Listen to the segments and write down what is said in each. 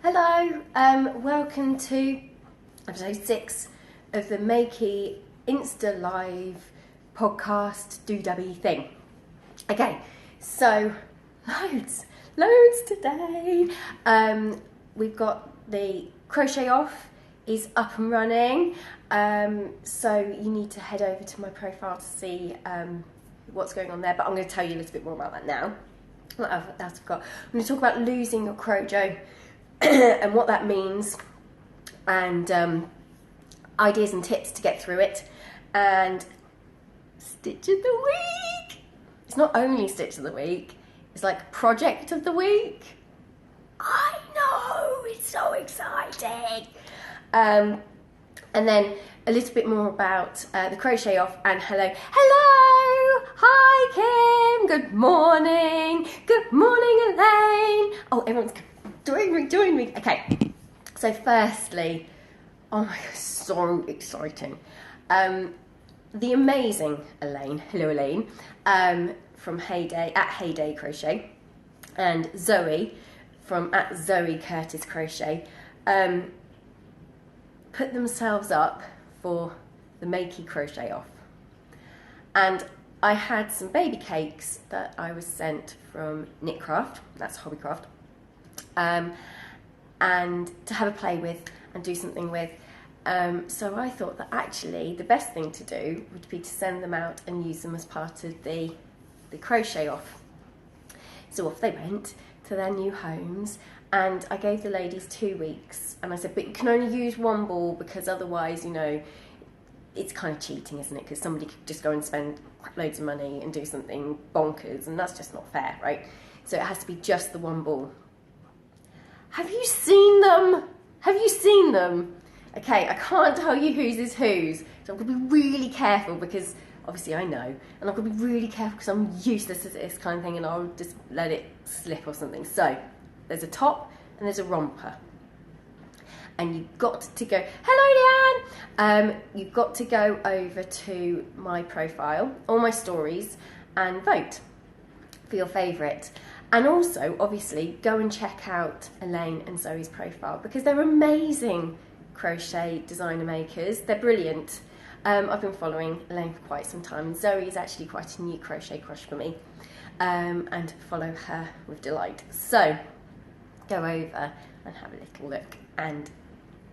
Hello, welcome to episode 6 of the MAKE.E Insta Live podcast doodabby thing. Okay, so loads today. We've got the crochet off is up and running, so you need to head over to my profile to see what's going on there, but I'm going to tell you a little bit more about that now. What else I've got? I'm going to talk about losing your crojo and what that means, and ideas and tips to get through it, and stitch of the week. It's not only stitch of the week, it's like project of the week. I know, it's so exciting. And then a little bit more about the crochet off and hello, hi Kim, good morning Elaine. Oh, everyone's join me. Okay, so firstly, oh my god, so exciting. The amazing Elaine, hello Elaine, from Heyday Crochet, and Zoe from @Zoe Curtis Crochet, put themselves up for the MAKE.E crochet off, and I had some baby cakes that I was sent from Knitcraft, that's Hobbycraft, and to have a play with and do something with. So I thought that actually the best thing to do would be to send them out and use them as part of the crochet off. So off they went to their new homes, and I gave the ladies 2 weeks, and I said, but you can only use one ball because otherwise, you know, it's kind of cheating, isn't it? Because somebody could just go and spend loads of money and do something bonkers, and that's just not fair, right? So it has to be just the one ball. Have you seen them? Have you seen them? Okay, I can't tell you whose is whose, so I'm going to be really careful because obviously I know, and I'm going to be really careful because I'm useless at this kind of thing and I'll just let it slip or something. So, there's a top and there's a romper. And you've got to go, hello Leanne! You've got to go over to my profile, all my stories, and vote for your favourite. And also, obviously, go and check out Elaine and Zoe's profile because they're amazing crochet designer makers. They're brilliant. I've been following Elaine for quite some time, and Zoe is actually quite a new crochet crush for me, and follow her with delight. So go over and have a little look and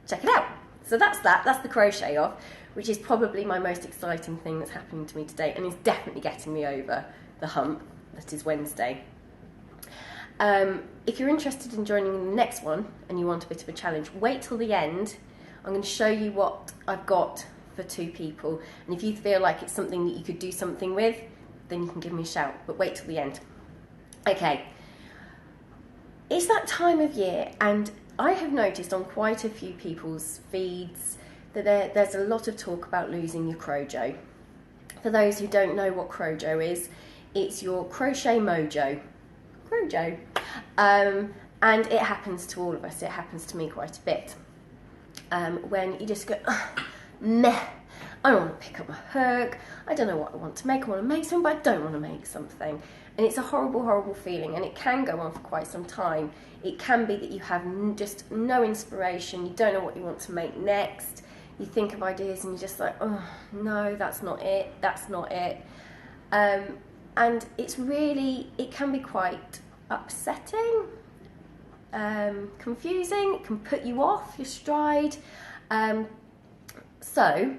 check it out. So that's the crochet off, which is probably my most exciting thing that's happening to me today, and is definitely getting me over the hump that is Wednesday. If you're interested in joining the next one and you want a bit of a challenge, wait till the end. I'm going to show you what I've got for 2 people, and if you feel like it's something that you could do something with, then you can give me a shout, but wait till the end. Okay, it's that time of year, and I have noticed on quite a few people's feeds that there's a lot of talk about losing your crojo. For those who don't know what crojo is, it's your crochet mojo. Crojo. And it happens to all of us. It happens to me quite a bit. When you just go, meh, I don't want to pick up a hook, I don't know what I want to make, I want to make something, but I don't want to make something. And it's a horrible, horrible feeling, and it can go on for quite some time. It can be that you have just no inspiration, you don't know what you want to make next, you think of ideas and you're just like, oh, no, that's not it. And it's really, it can be quite upsetting, confusing, it can put you off your stride. So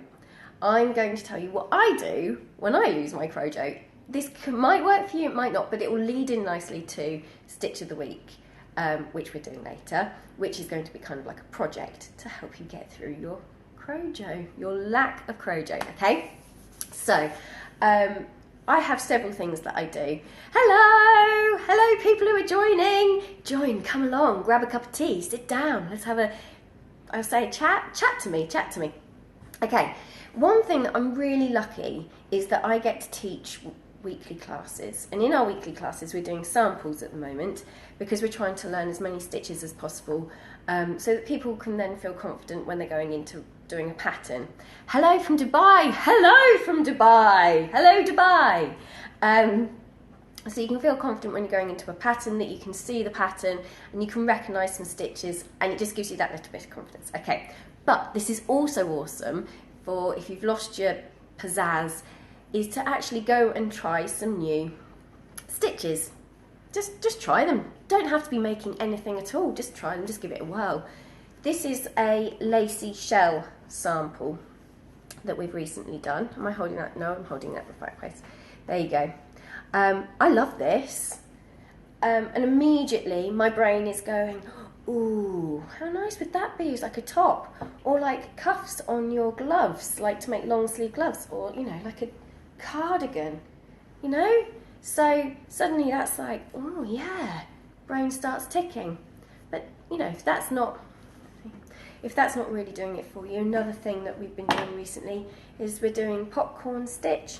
I'm going to tell you what I do when I lose my crojo. This might work for you, it might not, but it will lead in nicely to Stitch of the Week, which we're doing later, which is going to be kind of like a project to help you get through your crojo, your lack of crojo, okay? So, I have several things that I do. Hello people who are joining. Join, come along, grab a cup of tea, sit down, let's have chat to me. Okay, one thing that I'm really lucky is that I get to teach weekly classes, and in our weekly classes we're doing samples at the moment because we're trying to learn as many stitches as possible, so that people can then feel confident when they're going into doing a pattern. Hello from Dubai. So you can feel confident when you're going into a pattern that you can see the pattern and you can recognise some stitches, and it just gives you that little bit of confidence. Okay, but this is also awesome for if you've lost your pizzazz, is to actually go and try some new stitches. Just try them. Don't have to be making anything at all. Just try them, just give it a whirl. This is a lacy shell sample that we've recently done. Am I holding that? No, I'm holding that in the right place. There you go. I love this. And immediately my brain is going, ooh, how nice would that be? It's like a top, or like cuffs on your gloves, like to make long sleeve gloves, or, you know, like a cardigan, you know? So suddenly that's like, oh yeah, brain starts ticking. But, you know, if that's not really doing it for you, another thing that we've been doing recently is we're doing popcorn stitch.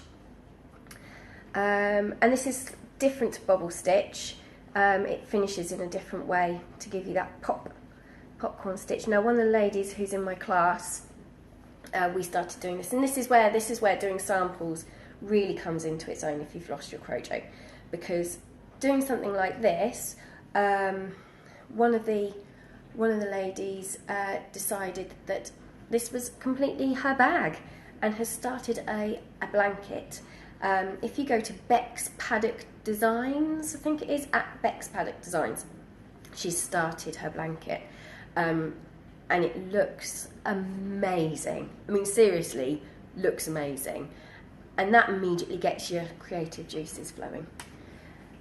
And this is different to bobble stitch. It finishes in a different way to give you that popcorn stitch. Now, one of the ladies who's in my class, we started doing this, and this is where doing samples really comes into its own if you've lost your crojo, because doing something like this, one of the ladies decided that this was completely her bag and has started a blanket. If you go to Beck's Paddock Designs, I think it is, at Beck's Paddock Designs, she's started her blanket, and it looks amazing. I mean, seriously, looks amazing. And that immediately gets your creative juices flowing.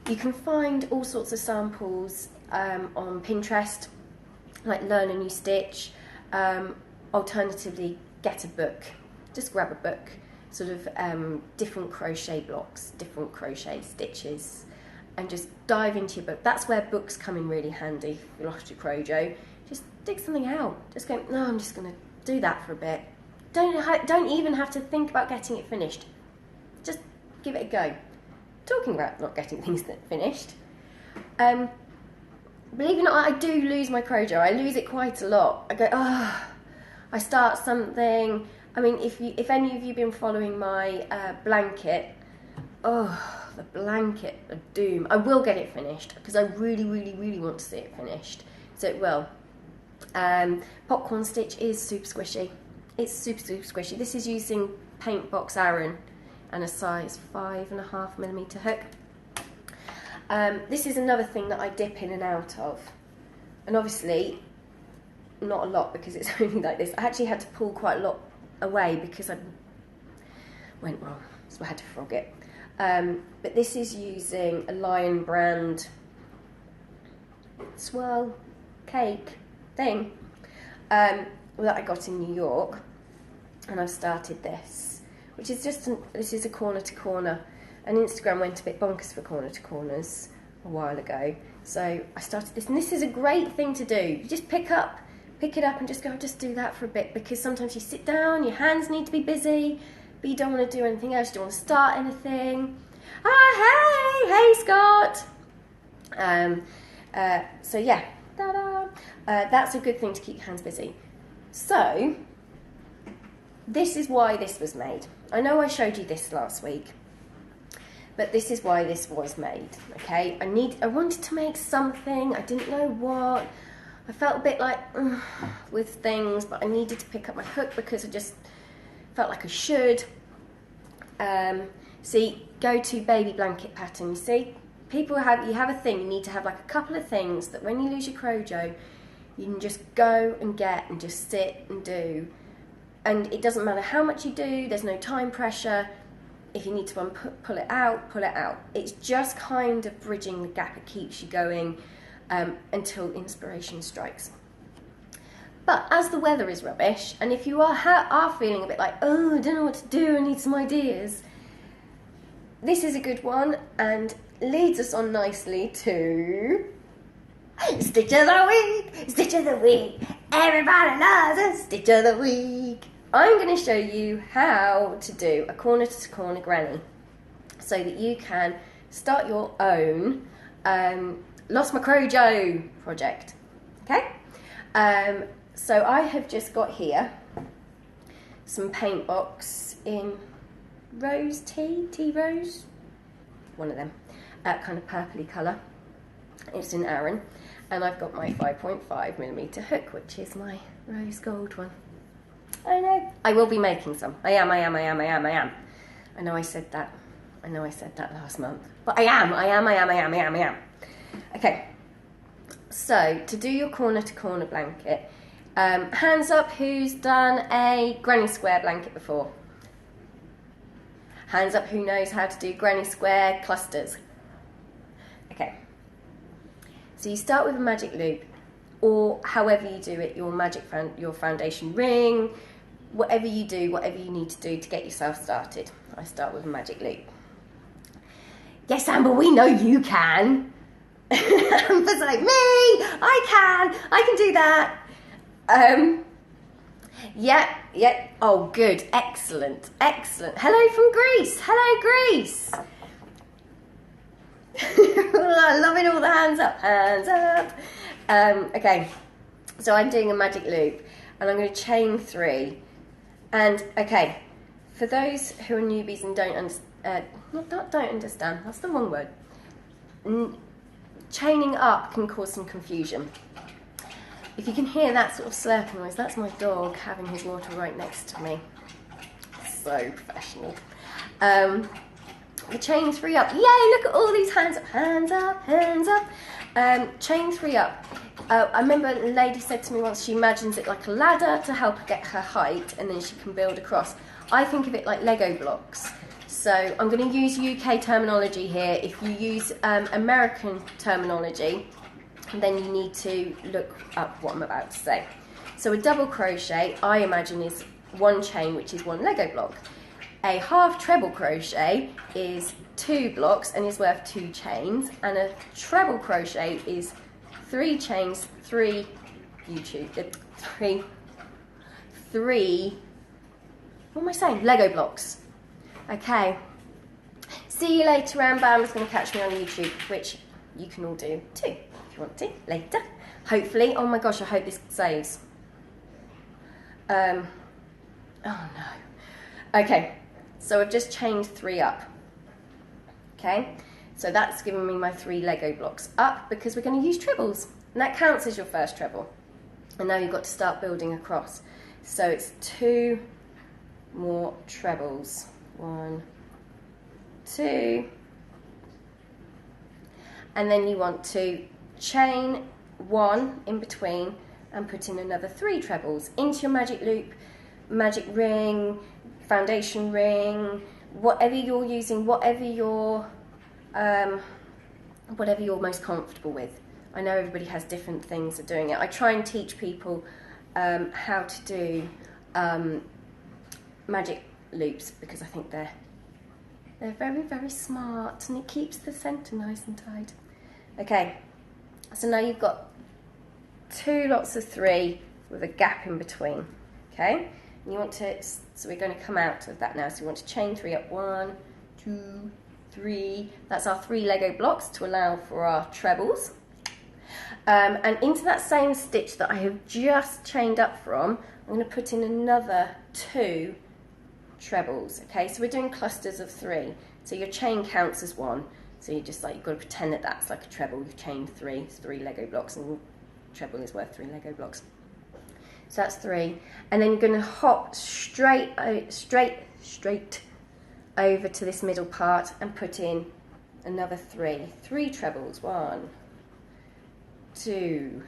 You can find all sorts of samples on Pinterest, like Learn a New Stitch. Alternatively, get a book. Just grab a book, sort of different crochet blocks, different crochet stitches, and just dive into your book. That's where books come in really handy if you lost your crojo. Just dig something out. Just go, no, I'm just going to do that for a bit. Don't even have to think about getting it finished. Just give it a go. Talking about not getting things finished, believe it or not, I do lose my crojo. I lose it quite a lot. I go, I start something. I mean, if any of you have been following my blanket, the blanket of doom. I will get it finished because I really, really, really want to see it finished. So it will. Popcorn stitch is super squishy. It's super, super squishy. This is using Paint Box Aran and a size 5.5mm hook. This is another thing that I dip in and out of, and obviously not a lot because it's only like this. I actually had to pull quite a lot away because I went wrong, so I had to frog it. But this is using a Lion brand swirl cake thing that I got in New York, and I've started this, which is this is a corner to corner, and Instagram went a bit bonkers for corner to corners a while ago, so I started this, and this is a great thing to do. You just pick it up and just go, I'll just do that for a bit, because sometimes you sit down, your hands need to be busy, but you don't want to do anything else, you don't want to start anything. Hey Scott! So yeah, that's a good thing to keep your hands busy. So, this is why this was made. I know I showed you this last week, but this is why this was made, okay? I wanted to make something, I didn't know what. I felt a bit like, with things, but I needed to pick up my hook because I just felt like I should. See, go to baby blanket pattern, you see? You have a thing, you need to have like a couple of things that when you lose your crojo, you can just go and get and just sit and do. And it doesn't matter how much you do, there's no time pressure. If you need to pull it out, pull it out. It's just kind of bridging the gap. It keeps you going until inspiration strikes. But as the weather is rubbish, and if you are feeling a bit like, oh, I don't know what to do, I need some ideas, this is a good one and leads us on nicely to Stitch of the Week! Stitch of the Week! Everybody loves a Stitch of the Week! I'm going to show you how to do a corner to corner granny so that you can start your own Lost My Crojo project. Okay? So I have just got here some paint box in Rose Tea Rose, one of them. kind of purpley colour. It's in Aran, and I've got my 5.5mm hook, which is my rose gold one. I know. I will be making some. I am. I know I said that. I know I said that last month. But I am. Okay. So, to do your corner to corner blanket, hands up who's done a granny square blanket before. Hands up who knows how to do granny square clusters. Okay. So you start with a magic loop, or however you do it, your foundation ring, whatever you do, whatever you need to do to get yourself started. I start with a magic loop. Yes, Amber, we know you can. Amber's like, me, I can do that. Yeah. Oh, good, excellent. Hello from Greece. Hello, Greece. Loving all the hands up. Okay, so I'm doing a magic loop, and I'm going to chain 3. And okay, for those who are newbies and don't understand, that's the wrong word. Chaining up can cause some confusion. If you can hear that sort of slurping noise, that's my dog having his water right next to me. So professional. The chain 3 up. Yay, look at all these hands up. Chain 3 up. I remember a lady said to me once she imagines it like a ladder to help her get her height, and then she can build across. I think of it like Lego blocks. So I'm going to use UK terminology here. If you use American terminology, then you need to look up what I'm about to say. So a double crochet, I imagine, is 1 chain, which is 1 Lego block. A half treble crochet is 2 blocks and is worth 2 chains, and a treble crochet is 3 chains, 3 what am I saying? Lego blocks. Okay. See you later, Amber. Amber's going to catch me on YouTube, which you can all do too, if you want to, later. Hopefully. Oh my gosh, I hope this saves. Oh no. Okay. So I've just chained 3 up, okay? So that's giving me my 3 Lego blocks up, because we're going to use trebles, and that counts as your first treble. And now you've got to start building across. So it's 2 more trebles. 1, 2. And then you want to chain 1 in between and put in another 3 trebles into your magic loop, magic ring, foundation ring, whatever you're using, whatever you're most comfortable with. I know everybody has different things of doing it. I try and teach people how to do magic loops, because I think they're very, very smart, and it keeps the centre nice and tight. Okay, so now you've got 2 lots of 3 with a gap in between, okay? And you want to, so we're going to come out of that now. So you want to chain 3 up. 1, 2, 3. That's our 3 Lego blocks to allow for our trebles. And into that same stitch that I have just chained up from, I'm going to put in another 2 trebles. Okay, so we're doing clusters of 3. So your chain counts as 1. So you've got to pretend that that's like a treble. You've chained 3. It's 3 Lego blocks, and treble is worth 3 Lego blocks. So that's 3, and then you're going to hop straight over to this middle part and put in another 3 trebles. 1, 2,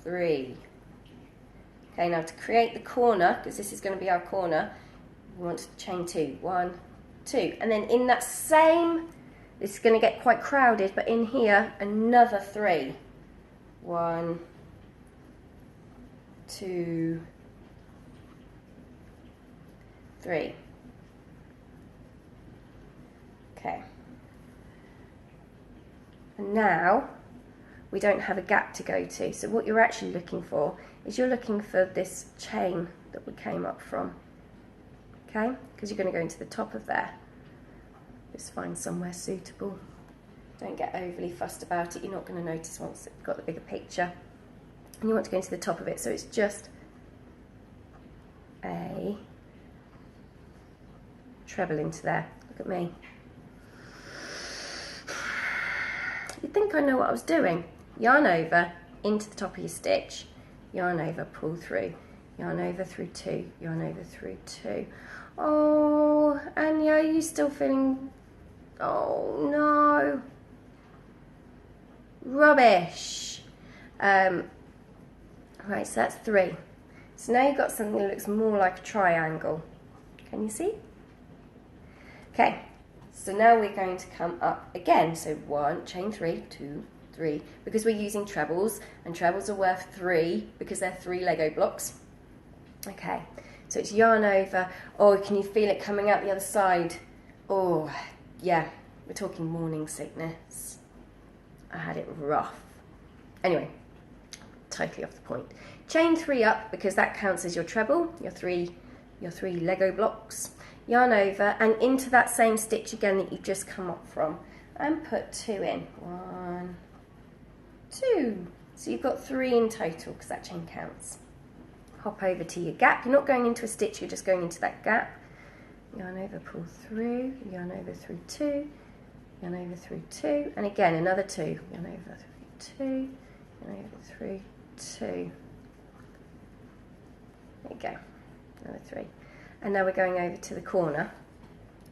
3. Okay, now to create the corner, because this is going to be our corner, we want to chain 2. 1, 2, and then in that same, this is going to get quite crowded, but in here another 3. 1, 2, 3. Okay. And now we don't have a gap to go to. So what you're actually looking for is you're looking for this chain that we came up from. Okay? Because you're going to go into the top of there. Just find somewhere suitable. Don't get overly fussed about it. You're not going to notice once you've got the bigger picture. And you want to go into the top of it, so it's just a treble into there. Look at me. you'd think I know what I was doing. Yarn over, into the top of your stitch, yarn over, pull through, yarn over through 2, yarn over through 2. Oh, Anya, are you still feeling, oh no, rubbish. Right, so that's 3. So now you've got something that looks more like a triangle. Can you see? Okay, so now we're going to come up again. So 1, chain 3, 2, 3, because we're using trebles, and trebles are worth 3 because they're 3 Lego blocks. Okay, so it's yarn over. Oh, can you feel it coming out the other side? Oh, yeah, we're talking morning sickness. I had it rough. Anyway, totally off the point. Chain 3 up because that counts as your treble, your three Lego blocks. Yarn over and into that same stitch again that you've just come up from, and put 2 in. 1, 2. So you've got 3 in total because that chain counts. Hop over to your gap. You're not going into a stitch, you're just going into that gap. Yarn over, pull through, yarn over through 2, yarn over through 2, and again another 2. Yarn over through 2, yarn over through 2. There you go, another 3. And now we're going over to the corner,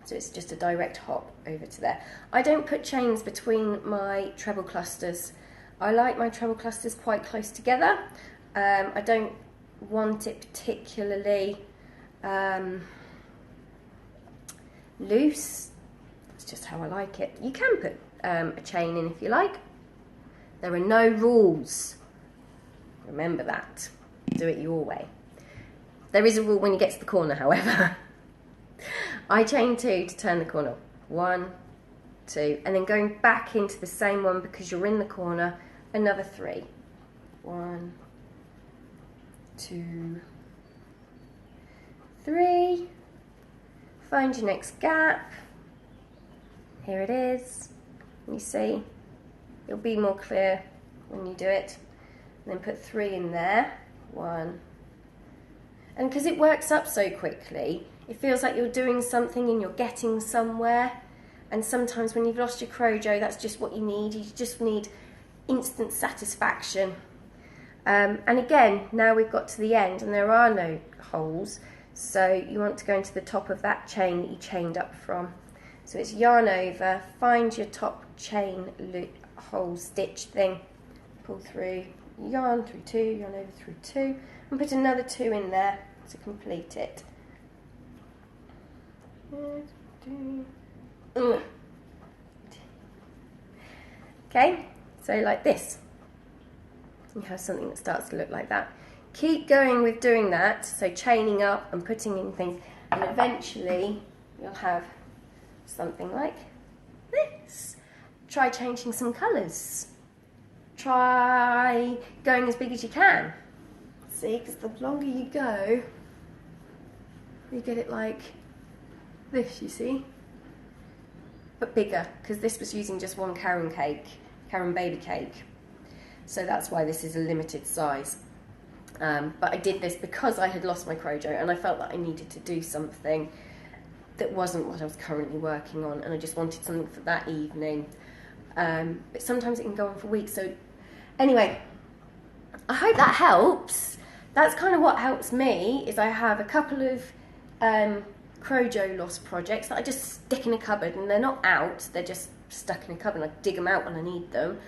so it's just a direct hop over to there. I don't put chains between my treble clusters. I like my treble clusters quite close together. I don't want it particularly loose. That's just how I like it. You can put a chain in if you like. There are no rules. Remember that. Do it your way. There is a rule when you get to the corner, however. I chain 2 to turn the corner. 1, 2, and then going back into the same one because you're in the corner, another 3. 1, 2, 3. Find your next gap. Here it is. You see, it'll be more clear when you do it. And then put 3 in there. 1. And because it works up so quickly, it feels like you're doing something and you're getting somewhere. And sometimes when you've lost your crojo, that's just what you need. You just need instant satisfaction. And again, now we've got to the end and there are no holes. So you want to go into the top of that chain that you chained up from. So it's yarn over, find your top chain loop, hole stitch thing, pull through, yarn through 2, yarn over through 2, and put another 2 in there to complete it. Okay, so like this. You have something that starts to look like that. Keep going with doing that, so chaining up and putting in things, and eventually you'll have something like this. Try changing some colours. Try going as big as you can. See, because the longer you go, you get it like this, you see? But bigger, because this was using just one Karen baby cake. So that's why this is a limited size. But I did this because I had lost my crojo and I felt that I needed to do something that wasn't what I was currently working on, and I just wanted something for that evening. But sometimes it can go on for weeks. So anyway, I hope that helps. That's kind of what helps me, is I have a couple of crojo loss projects that I just stick in a cupboard, and they're not out, they're just stuck in a cupboard and I dig them out when I need them.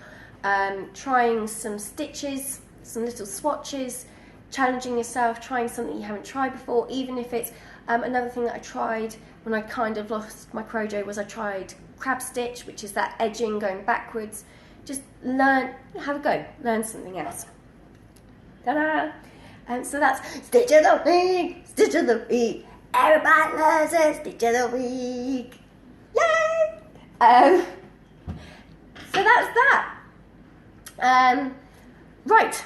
Trying some stitches, some little swatches, challenging yourself, trying something you haven't tried before, even if it's another thing that I tried when I kind of lost my crojo was I tried crab stitch, which is that edging going backwards. Just learn, have a go, learn something else. Ta-da! And so that's Stitch of the Week, Stitch of the Week. Everybody loves it, Stitch of the Week. Yay! So that's that. Right,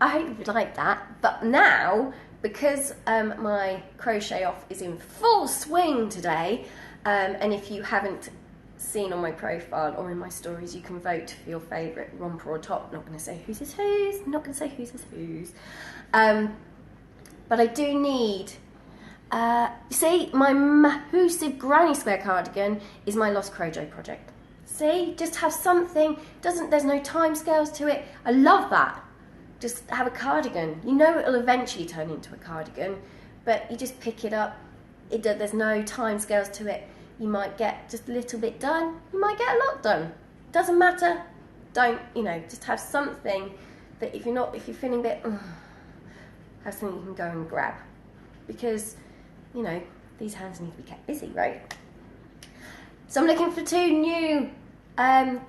I hope you like that. But now, because my crochet off is in full swing today, and if you haven't seen on my profile or in my stories, you can vote for your favourite romper or top. Not going to say whose is whose, not going to say whose is whose. But I do need, see, my massive granny square cardigan is my lost crojo project. See, just have something, there's no time scales to it. I love that. Just have a cardigan. You know it'll eventually turn into a cardigan, but you just pick it up. There's no time scales to it. You might get just a little bit done. You might get a lot done. Doesn't matter. Don't, just have something that if you're feeling a bit, have something you can go and grab. Because, these hands need to be kept busy, right? So I'm looking for 2 new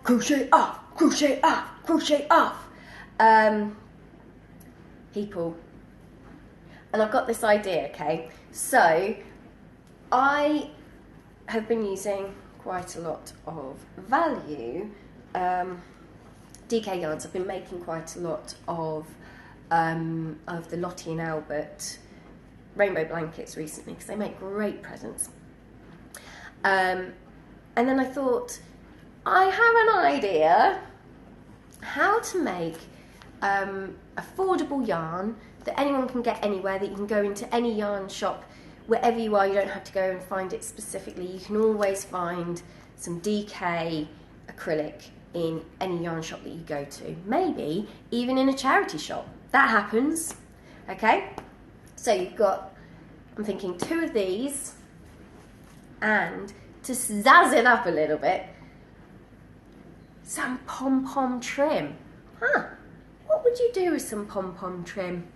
crochet off people. And I've got this idea, okay? So I have been using quite a lot of value DK yarns. I've been making quite a lot of the Lottie and Albert rainbow blankets recently because they make great presents. And then I thought, I have an idea how to make affordable yarn that anyone can get anywhere, that you can go into any yarn shop wherever you are. You don't have to go and find it specifically. You can always find some DK acrylic in any yarn shop that you go to, maybe even in a charity shop. That happens. Okay, so you've got, I'm thinking 2 of these, and to zazz it up a little bit, some pom-pom trim. What would you do with some pom-pom trim?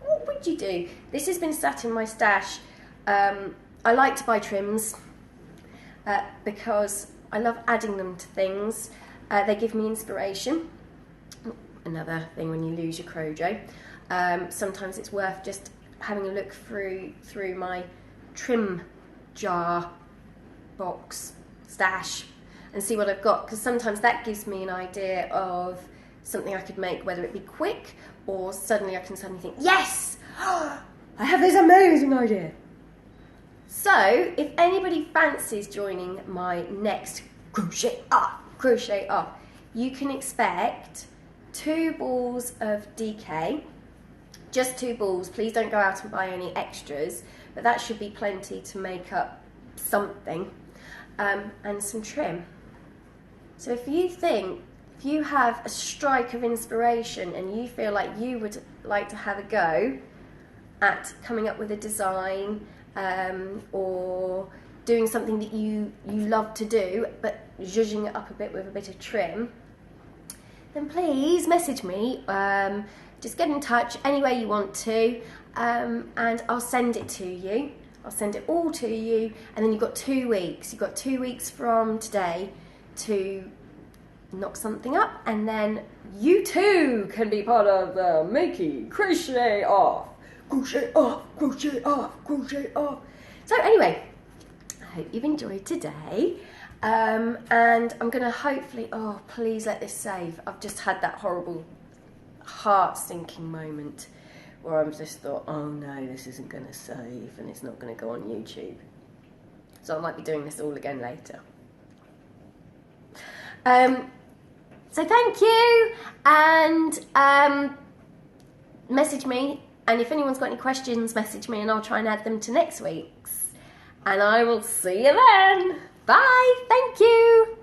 What would you do? This has been sat in my stash. I like to buy trims because I love adding them to things. They give me inspiration. Another thing when you lose your crojo. Sometimes it's worth just having a look through my trim jar box stash and see what I've got, because sometimes that gives me an idea of something I could make, whether it be quick or suddenly I can think, yes, I have this amazing idea. So if anybody fancies joining my next crochet off, you can expect 2 balls of DK, just 2 balls. Please don't go out and buy any extras, but that should be plenty to make up something, and some trim. So if you have a strike of inspiration and you feel like you would like to have a go at coming up with a design, or doing something that you love to do, but zhuzhing it up a bit with a bit of trim, then please message me. Just get in touch any way you want to, and I'll send it to you. I'll send it all to you, and then you've got 2 weeks. You've got 2 weeks from today to knock something up, and then you too can be part of the MAKE.E crochet off. Crochet off, crochet off, crochet off. So anyway, I hope you've enjoyed today. And I'm going to hopefully, oh, please let this save. I've just had that horrible heart-sinking moment where I've just thought, oh no, this isn't going to save and it's not going to go on YouTube. So I might be doing this all again later. So thank you, and message me, and if anyone's got any questions, message me and I'll try and add them to next week's. And I will see you then. Bye. Thank you.